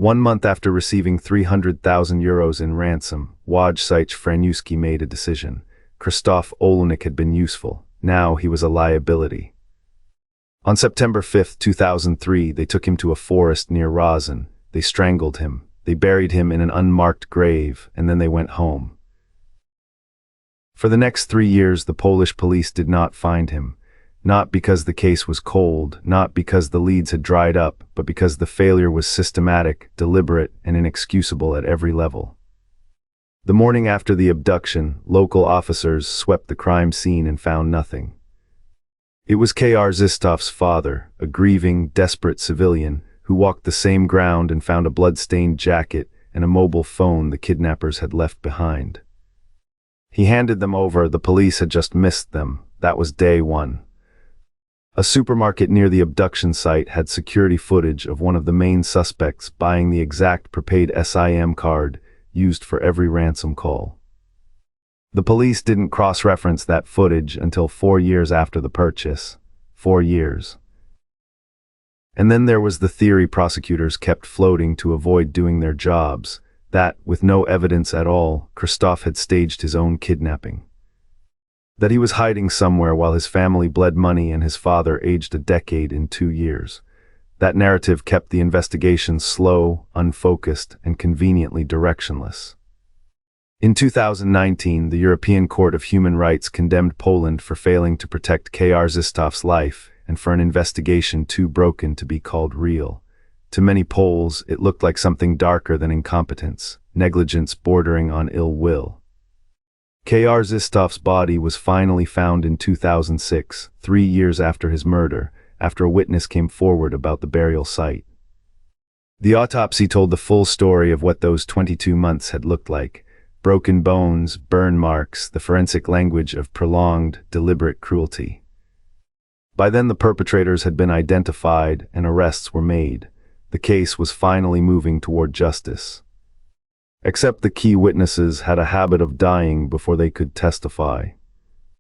1 month after receiving €300,000 in ransom, Wojciech Franiuski made a decision. Krzysztof Olewnik had been useful. Now he was a liability. On September 5, 2003, they took him to a forest near Rosen. They strangled him. They buried him in an unmarked grave, and then they went home. For the next 3 years, the Polish police did not find him. Not because the case was cold, not because the leads had dried up, but because the failure was systematic, deliberate, and inexcusable at every level. The morning after the abduction, local officers swept the crime scene and found nothing. It was Krzysztof's father, a grieving, desperate civilian, who walked the same ground and found a blood-stained jacket and a mobile phone the kidnappers had left behind. He handed them over. The police had just missed them. That was day one. A supermarket near the abduction site had security footage of one of the main suspects buying the exact prepaid SIM card used for every ransom call. The police didn't cross-reference that footage until 4 years after the purchase. 4 years. And then there was the theory prosecutors kept floating to avoid doing their jobs, that, with no evidence at all, Krzysztof had staged his own kidnapping. That he was hiding somewhere while his family bled money and his father aged a decade in 2 years. That narrative kept the investigation slow, unfocused, and conveniently directionless. In 2019, the European Court of Human Rights condemned Poland for failing to protect Krzysztof's life and for an investigation too broken to be called real. To many Poles, it looked like something darker than incompetence, negligence bordering on ill will. Krzysztof's body was finally found in 2006, 3 years after his murder, after a witness came forward about the burial site. The autopsy told the full story of what those 22 months had looked like. Broken bones, burn marks, the forensic language of prolonged, deliberate cruelty. By then the perpetrators had been identified and arrests were made. The case was finally moving toward justice. Except the key witnesses had a habit of dying before they could testify.